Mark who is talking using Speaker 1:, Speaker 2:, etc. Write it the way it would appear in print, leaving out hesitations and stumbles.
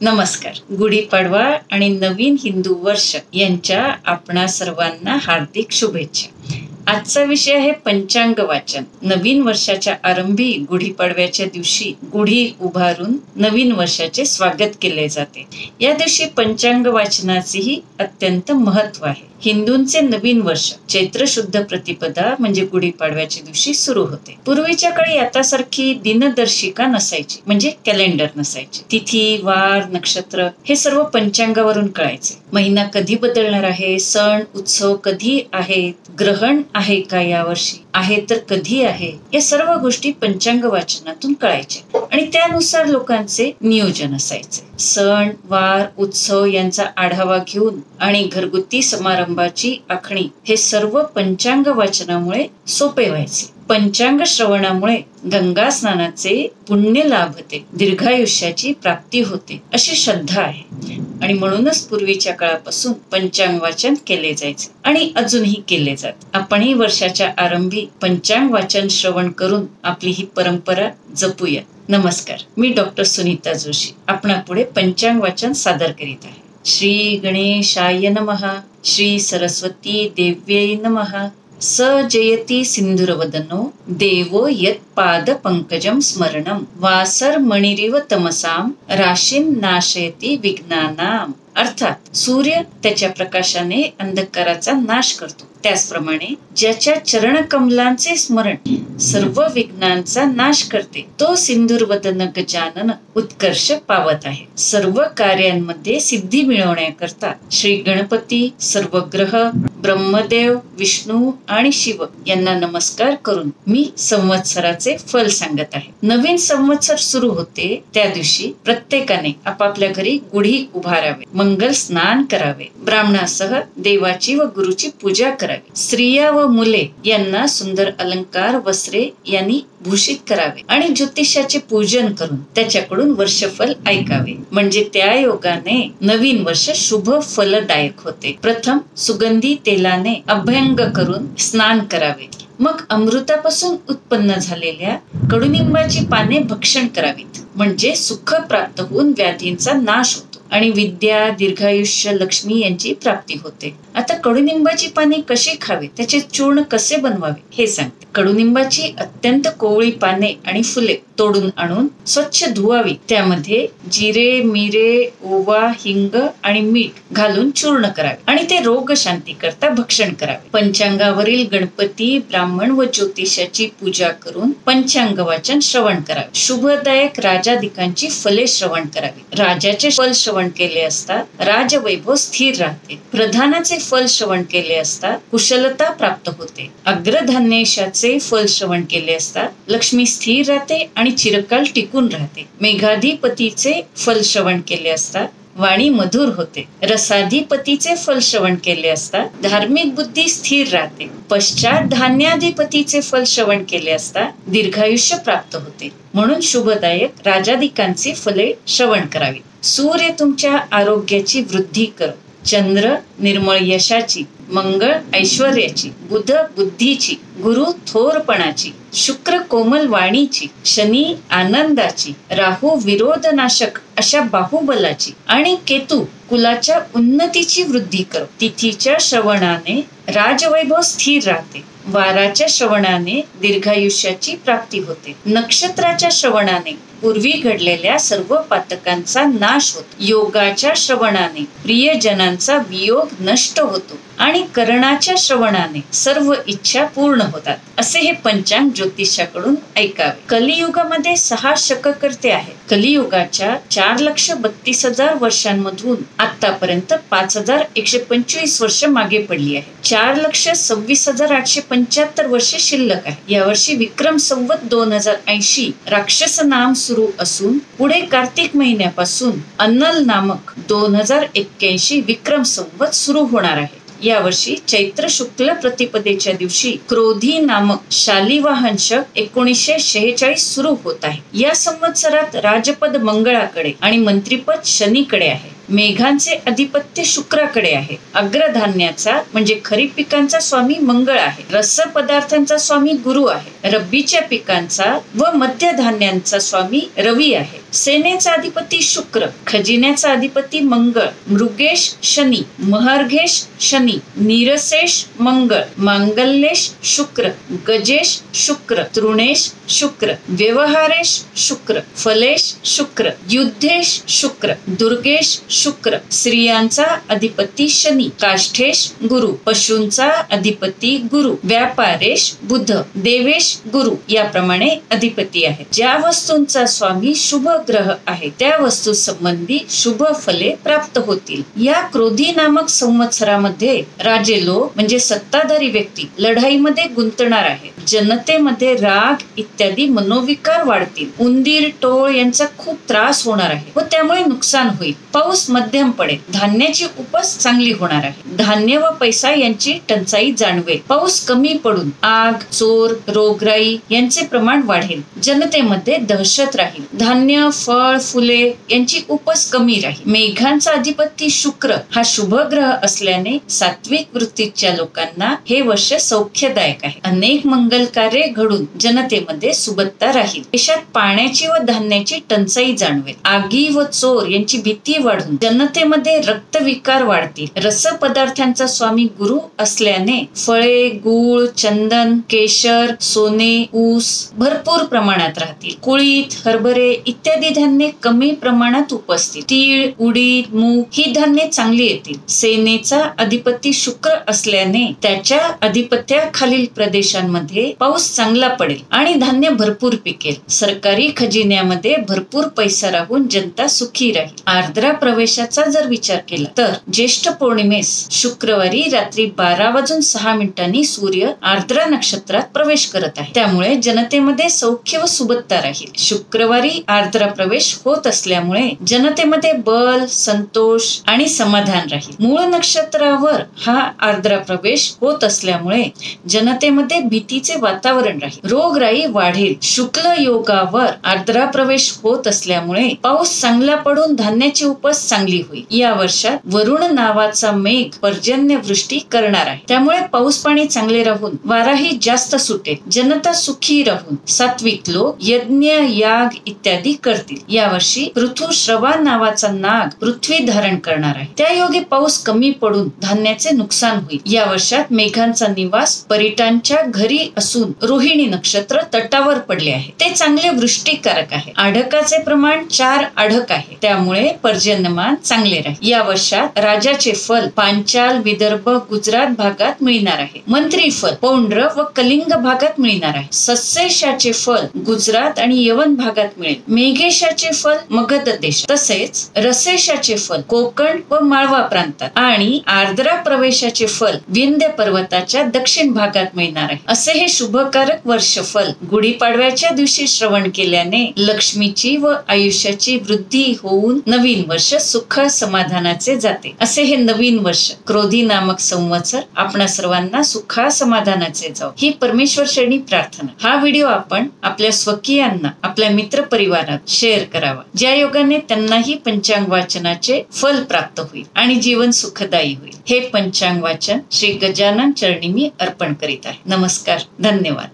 Speaker 1: नमस्कार. गुढीपाडवा आणि नवीन हिंदू वर्ष यांच्या आपणा सर्वांना हार्दिक शुभेच्छा. आजचा विषय आहे पंचांग वाचन. नवीन वर्षाच्या आरंभी गुढीपाडव्याच्या दिवशी गुढी उभारून नवीन वर्षाचे स्वागत केले जाते. या दिवशी पंचांग वाचनाचेही अत्यंत महत्व आहे. हिंदूंचे नवीन वर्ष चैत्र शुद्ध प्रतिपदा म्हणजे गुढीपाडव्याच्या दिवशी सुरू होते. पूर्वीच्या काळी आतासारखी दिनदर्शिका नसायची, म्हणजे कॅलेंडर नसायचे. तिथी, वार, नक्षत्र हे सर्व पंचांगावरून कळायचे. महिना कधी बदलणार आहे, सण उत्सव कधी आहेत, ग्रहण आहे का यावर्षी, आहे तर कधी आहे, या सर्व गोष्टी पंचांग वाचनातून कळायच्या आणि त्यानुसार लोकांचे नियोजन असायचे. सण, वार, उत्सव यांचा आढावा घेऊन आणि घरगुती समारंभाची आखणी हे सर्व पंचांग वाचनामुळे सोपे व्हायचे. पंचांग श्रवणामुळे गंगा स्नानाचे पुण्य लाभते, दीर्घायुष्याची प्राप्ती होते अशी श्रद्धा आहे आणि म्हणूनच पूर्वीच्या काळापासून पंचांग वाचन केले जायचे आणि अजूनही केले जाते. आपणही वर्षाच्या आरंभी पंचांग वाचन श्रवण करून आपली ही परंपरा जपूया. नमस्कार. मी डॉक्टर सुनीता जोशी आपणापुढे पंचांग वाचन सादर करीत आहे. श्री गणेशाय नमः. श्री सरस्वती देव्यै नमः. स जयति सिंधुरवदनो देवो यत् पाद पंकजम स्मरणम वासर मणिरिव तमसाम राशीन नाशयति विघ्नानाम. अर्थात सूर्य त्याच्या प्रकाशाने अंधकाराचा नाश करतो, त्याचप्रमाणे ज्याच्या चरण कमलांचे स्मरण सर्व विघ्नांचा नाश करते तो सिंधुरवदन गजानन उत्कर्ष पावत आहे. सर्व कार्यांमध्ये सिद्धी मिळवण्याकरता श्री गणपती, सर्व ग्रह, ब्रह्मदेव, विष्णू आणि शिव यांना नमस्कार करून मी संवत्सराचे फल सांगत आहे. नवीन संवत्सर सुरू होते त्या दिवशी प्रत्येकाने आपापल्या घरी गुढी उभारावे, मंगल स्नान करावे, ब्राह्मणासह देवाची व गुरुची पूजा करावी. स्त्रिया व मुले यांना सुंदर अलंकार, वस्त्रे यांनी भूषित करावे आणि ज्योतिषाचे पूजन करून त्याच्याकडून वर्षफल ऐकावे, म्हणजे त्या योगाने नवीन वर्ष शुभ फलदायक होते. प्रथम सुगंधी तेलाने अभ्यंग करून स्नान करावे. मग अमृतापासून उत्पन्न झालेल्या कडुनिंबाची पाने भक्षण करावीत, म्हणजे सुख प्राप्त होऊन व्याधींचा नाश होतो आणि विद्या, दीर्घायुष्य, लक्ष्मी यांची प्राप्ती होते. आता कडुनिंबाची पाने कशी खावी, त्याचे चूर्ण कसे बनवावे हे सांगते. कडुनिंबाची अत्यंत कोवळी पाने आणि फुले तोडून आणून स्वच्छ धुवावी. त्यामध्ये जिरे, मिरे, ओवा, हिंग आणि मीठ घालून चूर्ण करावे आणि ते रोग शांती करता भक्षण करावे. पंचांगावरील गणपती, ब्राह्मण व ज्योतिषाची पूजा करून पंचांग वाचन श्रवण करावे. शुभदायक राजाधिकांची फले श्रवण करावी. राजाचे फल श्रवण केले असता राजवैभव स्थिर राहते. प्रधानाचे फल श्रवण केले असता कुशलता प्राप्त होते. अग्रधान्येशाचे फल श्रवण केले असता लक्ष्मी स्थिर राहते आणि चिरकाल टिकून राहते. मेघाधिपतीचे फल श्रवण केले असता वाणी मधुर होते. रसाधिपतीचे फल श्रवण केले असता धार्मिक बुद्धी स्थिर राहते. पश्चात धान्याधिपतीचे फल श्रवण केले असता दीर्घायुष्य प्राप्त होते. म्हणून शुभदायक राजाधिकांची फले श्रवण करावी. सूर्य तुमच्या आरोग्याची वृद्धी करो. चंद्र निर्मळ यशाची, मंगळ ऐश्वर्याची, बुध बुद्धीची, गुरु थोरपणाची, शुक्र कोमल वाणीची, शनी आनंदाची, राहू विरोधनाशक अशा बाहुबलाची आणि केतू कुलाच्या उन्नतीची वृद्धी करो. तिथीच्या श्रवणाने राजवैभव स्थिर राहते. वाराच्या श्रवणाने दीर्घायुष्याची प्राप्ती होते. नक्षत्राच्या श्रवणाने पूर्वी घडलेल्या सर्व पातकांचा नाश होतो. योगाच्या श्रवणाने प्रियजनांचा वियोग नष्ट होतो आणि कर्णाच्या श्रवणाने सर्व इच्छा पूर्ण होतात. असे हे पंचांग ज्योतिषाकडून ऐकावे. कलियुगामध्ये 6 शककर्ते आहेत. कलियुगाच्या 4,32,000 वर्षांमधून आतापर्यंत 5,125 वर्ष मागे पडली आहे. 4,26,875 वर्षे शिल्लक आहे. यावर्षी विक्रम संवत 2080 राक्षस नाम सुरू असून पुढे कार्तिक महिन्यापासून अन्नल नामक 2081 विक्रम संवत सुरू होणार आहे. यावर्षी चैत्र शुक्ल प्रतिपदेच्या दिवशी क्रोधी नामक शालिवाहन शक 1946 सुरू होत आहे. या संवत्सरात राजपद मंगळाकडे आणि मंत्रिपद शनीकडे आहे. मेघांचे अधिपत्य शुक्राकडे आहे. अग्रधान्याचा म्हणजे खरीप पिकांचा स्वामी मंगळ आहे. रस पदार्थांचा स्वामी गुरु आहे. रब्बीच्या पिकांचा व मध्य धान्यांचा स्वामी रवी आहे. सेनेचा अधिपती शुक्र, खजिन्याचा अधिपती मंगळ, मृगेश शनी, महर्घेश शनी, नीरसेश मंगळ, मांगल्येश शुक्र, गजेश शुक्र, तृणेश शुक्र, व्यवहारेश शुक्र, फलेश शुक्र, युद्धेश शुक्र, दुर्गेश शुक्र. स्त्रियांचा अधिपती शनी, काष्ठेश गुरु, पशूंचा अधिपती गुरु, व्यापारेश बुध, देवेश गुरु याप्रमाणे अधिपती आहे. ज्या वस्तूंचा स्वामी शुभ ग्रह आहे त्या वस्तू संबंधी शुभ फले प्राप्त होतील. या क्रोधी नामक संवत्सरामध्ये राजे लोक म्हणजे सत्ताधारी व्यक्ती लढाईमध्ये गुंतणार आहे. जनतेमध्ये राग इत्यादी मनोविकार वाढतील. उंदीर टोळ यांचा खूप त्रास होणार आहे व त्यामुळे नुकसान होईल. पाऊस मध्यम पडेल. धान्याची उपज चांगली होणार आहे. धान्य व पैसा यांची टंचाई जाणवेल. पाऊस कमी पडून आग, चोर, रोगराई यांचे प्रमाण वाढेल. जनतेमध्ये दहशत राहील. धान्य, फळ, फुले यांची उपज कमी राहील. मेघांचा अधिपती शुक्र हा शुभ ग्रह असल्याने सात्विक वृत्तीच्या लोकांना हे वर्ष सौख्यदायक आहे. अनेक मंगल कार्य घडून जनतेमध्ये सुबत्ता राहील. देशात पाण्याची व धान्याची टंचाई जाणवेल. आगी व चोर यांची भीती वाढून जनतेमध्ये रक्तविकार वाढतील. रस पदार्थांचा स्वामी गुरु असल्याने फळे, गूळ, चंदन, केशर, सोने, ऊस भरपूर प्रमाणात राहतील. कुळीथ, हरभरे इत्यादी धान्य कमी प्रमाणात उपसतील. तीळ, उडीद, मूग ही धान्य चांगली येतील. सेनेचा अधिपती शुक्र असल्याने त्याच्या अधिपत्याखालील प्रदेशांमध्ये पाऊस चांगला पडेल आणि धान्य भरपूर पिकेल. सरकारी खजिन्यामध्ये भरपूर पैसा राहून जनता सुखी राहील. आर्द्रा प्रवेशाचा जर विचार केला तर ज्येष्ठ पौर्णिमेस शुक्रवारी रात्री 12:06 सूर्य आर्द्रा नक्षत्रात प्रवेश करत आहे. त्यामुळे जनतेमध्ये सौख्य व सुबत्ता राहील. शुक्रवारी आर्द्रा प्रवेश होत असल्यामुळे जनतेमध्ये बल, संतोष आणि समाधान राहील. मूळ नक्षत्रावर हा आर्द्रा प्रवेश होत असल्यामुळे जनतेमध्ये भीतीचे वातावरण राहील. रोगराई वाढेल. शुक्ल योगावर आर्द्रा प्रवेश होत असल्यामुळे पाऊस चांगला पडून धान्याची उपज चांगली होईल. या वर्षात वरुण नावाचा मेघ पर्जन्यवृष्टी करणार आहे. त्यामुळे पाऊस पाणी चांगले राहून वाराही जास्त सुटेल. जनता सुखी राहून सात्विक लोक यज्ञ, याग इत्यादी करतील. यावर्षी पृथुश्रवा नावाचा नाग पृथ्वी धारण करणार आहे. त्या योगे पाऊस कमी पडून धान्याचे नुकसान होईल. या वर्षात मेघांचा निवास परिटांच्या घरी असून रोहिणी नक्षत्र तटावर पडले आहे. ते चांगले वृष्टीकारक आहे. आढकाचे प्रमाण 4 आढक आहे. त्यामुळे पर्जन्यमान चांगले राहील. या वर्षात राजाचे फल पांचाल, विदर्भ, गुजरात भागात मिळणार आहे. मंत्री फल पौंड्र व कलिंग भागात मिळणार आहे. सस्सेशाचे फल गुजरात आणि यवन भागात मिळेल. मेघेशाचे फल मगध देश तसेच रसेशाचे फल कोकण व माळवा प्रांतात आणि आर्द्रा प्रवेशाचे फल विंध्य पर्वताच्या दक्षिण भागात मिळणार आहे. असे हे शुभकारक वर्षफल गुढीपाडव्याच्या दिवशी श्रवण केल्याने लक्ष्मीची व आयुष्याची वृद्धी होऊन नवीन वर्ष सुख समाधानाचे जाते. असे हे नवीन वर्ष क्रोधी नामक संवत्सर आपणा सर्वांना सुखा समाधानाचे जाओ ही परमेश्वर चरणी प्रार्थना. हा व्हिडिओ आपण आपल्या स्वकीयांना, आपल्या मित्र परिवारात शेअर करावा, ज्या योगाने त्यांनाही पंचांग वाचनाचे फल प्राप्त होईल आणि जीवन सुखदायी होईल. हे पंचांग वाचन श्री गजानन चरणी मी अर्पण करीत आहे. नमस्कार, धन्यवाद.